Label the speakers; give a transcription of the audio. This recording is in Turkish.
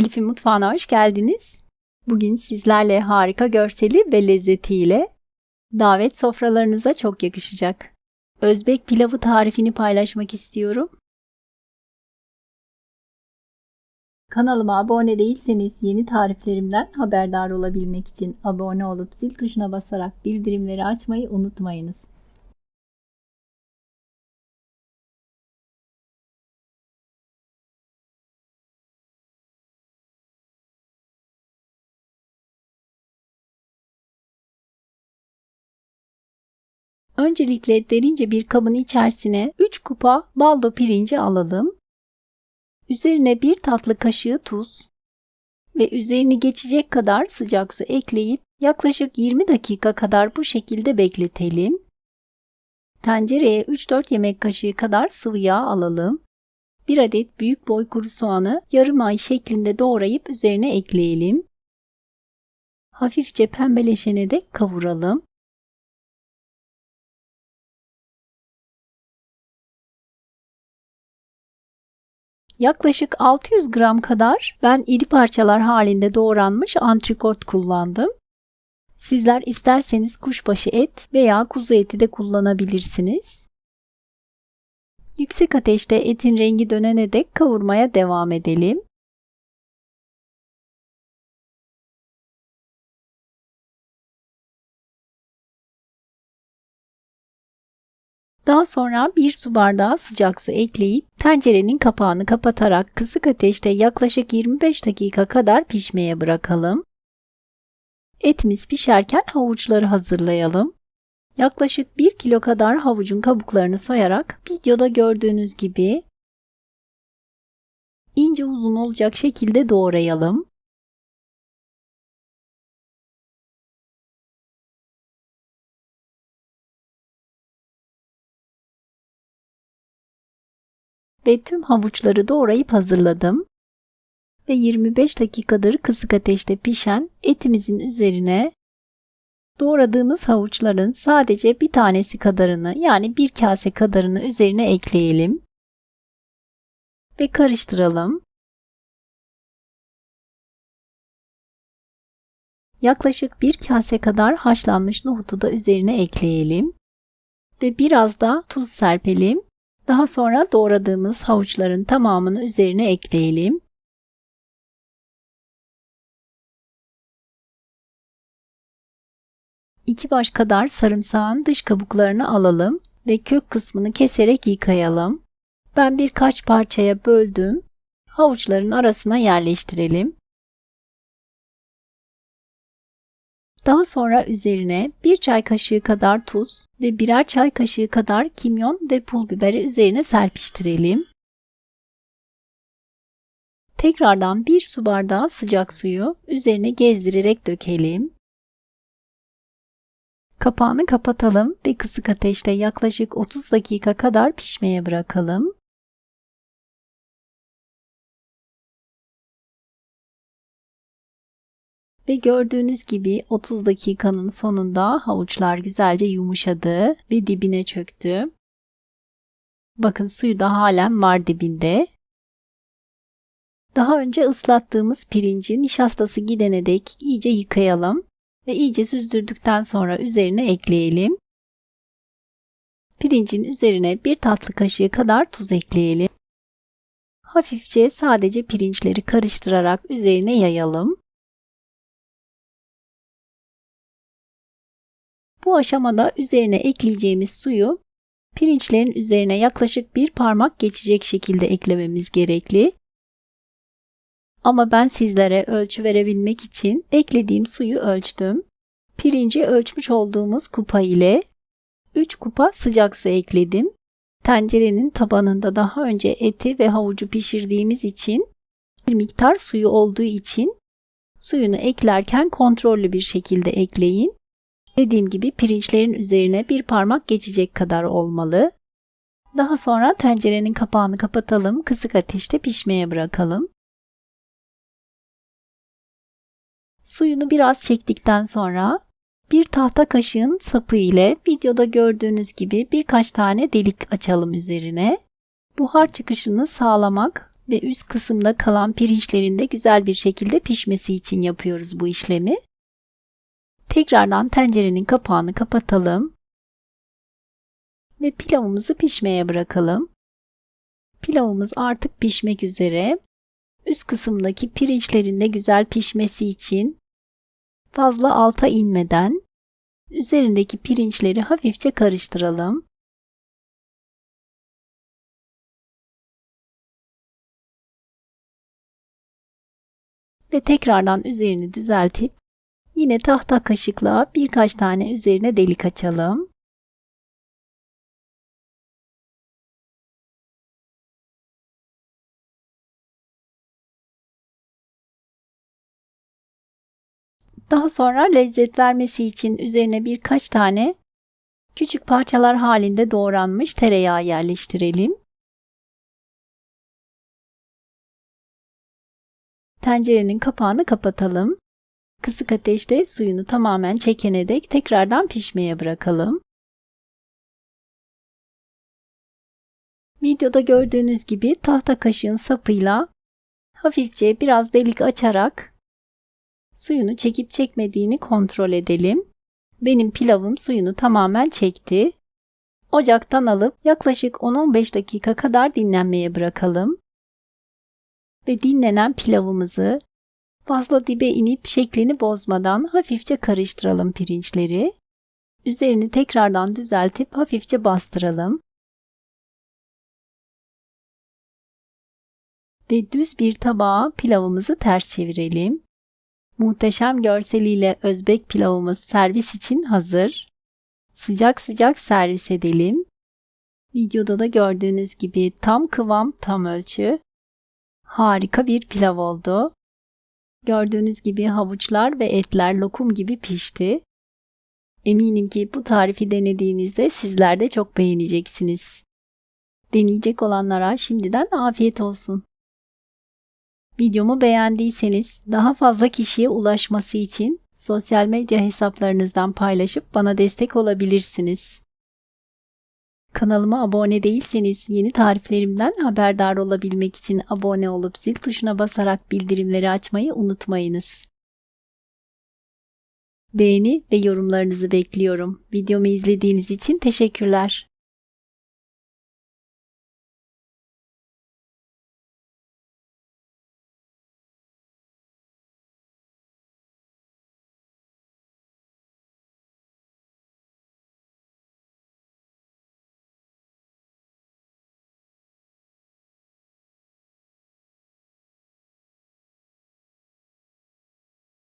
Speaker 1: Elif'in mutfağına hoş geldiniz. Bugün sizlerle harika görseli ve lezzetiyle davet sofralarınıza çok yakışacak Özbek pilavı tarifini paylaşmak istiyorum. Kanalıma abone değilseniz yeni tariflerimden haberdar olabilmek için abone olup zil tuşuna basarak bildirimleri açmayı unutmayınız. Öncelikle derince bir kabın içerisine 3 kupa baldo pirinci alalım. Üzerine 1 tatlı kaşığı tuz ve üzerini geçecek kadar sıcak su ekleyip yaklaşık 20 dakika kadar bu şekilde bekletelim. Tencereye 3-4 yemek kaşığı kadar sıvı yağ alalım. 1 adet büyük boy kuru soğanı yarım ay şeklinde doğrayıp üzerine ekleyelim. Hafifçe pembeleşene dek kavuralım. Yaklaşık 600 gram kadar ben iri parçalar halinde doğranmış antrikot kullandım. Sizler isterseniz kuşbaşı et veya kuzu eti de kullanabilirsiniz. Yüksek ateşte etin rengi dönene dek kavurmaya devam edelim. Daha sonra 1 su bardağı sıcak su ekleyip tencerenin kapağını kapatarak kısık ateşte yaklaşık 25 dakika kadar pişmeye bırakalım. Etimiz pişerken havuçları hazırlayalım. Yaklaşık 1 kilo kadar havucun kabuklarını soyarak videoda gördüğünüz gibi ince uzun olacak şekilde doğrayalım. Ve tüm havuçları doğrayıp hazırladım. Ve 25 dakikadır kısık ateşte pişen etimizin üzerine doğradığımız havuçların sadece bir tanesi kadarını, yani bir kase kadarını üzerine ekleyelim. Ve karıştıralım. Yaklaşık bir kase kadar haşlanmış nohutu da üzerine ekleyelim. Ve biraz da tuz serpelim. Daha sonra doğradığımız havuçların tamamını üzerine ekleyelim. İki baş kadar sarımsağın dış kabuklarını alalım ve kök kısmını keserek yıkayalım. Ben birkaç parçaya böldüm. Havuçların arasına yerleştirelim. Daha sonra üzerine 1 çay kaşığı kadar tuz ve birer çay kaşığı kadar kimyon ve pul biberi üzerine serpiştirelim. Tekrardan 1 su bardağı sıcak suyu üzerine gezdirerek dökelim. Kapağını kapatalım ve kısık ateşte yaklaşık 30 dakika kadar pişmeye bırakalım. Ve gördüğünüz gibi 30 dakikanın sonunda havuçlar güzelce yumuşadı ve dibine çöktü. Bakın suyu da halen var dibinde. Daha önce ıslattığımız pirinci nişastası gidene dek iyice yıkayalım ve iyice süzdürdükten sonra üzerine ekleyelim. Pirincin üzerine 1 tatlı kaşığı kadar tuz ekleyelim. Hafifçe sadece pirinçleri karıştırarak üzerine yayalım. Bu aşamada üzerine ekleyeceğimiz suyu pirinçlerin üzerine yaklaşık 1 parmak geçecek şekilde eklememiz gerekli. Ama ben sizlere ölçü verebilmek için eklediğim suyu ölçtüm. Pirinci ölçmüş olduğumuz kupa ile 3 kupa sıcak su ekledim. Tencerenin tabanında daha önce eti ve havucu pişirdiğimiz için bir miktar suyu olduğu için suyunu eklerken kontrollü bir şekilde ekleyin. Dediğim gibi pirinçlerin üzerine 1 parmak geçecek kadar olmalı. Daha sonra tencerenin kapağını kapatalım, kısık ateşte pişmeye bırakalım. Suyunu biraz çektikten sonra bir tahta kaşığın sapı ile videoda gördüğünüz gibi birkaç tane delik açalım üzerine. Buhar çıkışını sağlamak Ve üst kısımda kalan pirinçlerin de güzel bir şekilde pişmesi için yapıyoruz bu işlemi. Tekrardan tencerenin kapağını kapatalım ve pilavımızı pişmeye bırakalım. Pilavımız artık pişmek üzere. Üst kısımdaki pirinçlerin de güzel pişmesi için fazla alta inmeden üzerindeki pirinçleri hafifçe karıştıralım. Ve tekrardan üzerini düzeltip yine tahta kaşıkla birkaç tane üzerine delik açalım. Daha sonra lezzet vermesi için üzerine birkaç tane küçük parçalar halinde doğranmış tereyağı yerleştirelim. Tencerenin kapağını kapatalım. Kısık ateşte suyunu tamamen çekene dek tekrardan pişmeye bırakalım. Videoda gördüğünüz gibi tahta kaşığın sapıyla hafifçe biraz delik açarak suyunu çekip çekmediğini kontrol edelim. Benim pilavım suyunu tamamen çekti. Ocaktan alıp yaklaşık 10-15 dakika kadar dinlenmeye bırakalım. Ve dinlenen pilavımızı fazla dibe inip şeklini bozmadan hafifçe karıştıralım pirinçleri. Üzerini tekrardan düzeltip hafifçe bastıralım. Ve düz bir tabağa pilavımızı ters çevirelim. Muhteşem görseliyle Özbek pilavımız servis için hazır. Sıcak sıcak servis edelim. Videoda da gördüğünüz gibi tam kıvam, tam ölçü. Harika bir pilav oldu. Gördüğünüz gibi havuçlar ve etler lokum gibi pişti. Eminim ki bu tarifi denediğinizde sizler de çok beğeneceksiniz. Deneyecek olanlara şimdiden afiyet olsun. Videomu beğendiyseniz daha fazla kişiye ulaşması için sosyal medya hesaplarınızdan paylaşıp bana destek olabilirsiniz. Kanalıma abone değilseniz yeni tariflerimden haberdar olabilmek için abone olup zil tuşuna basarak bildirimleri açmayı unutmayınız. Beğeni ve yorumlarınızı bekliyorum. Videomu izlediğiniz için teşekkürler.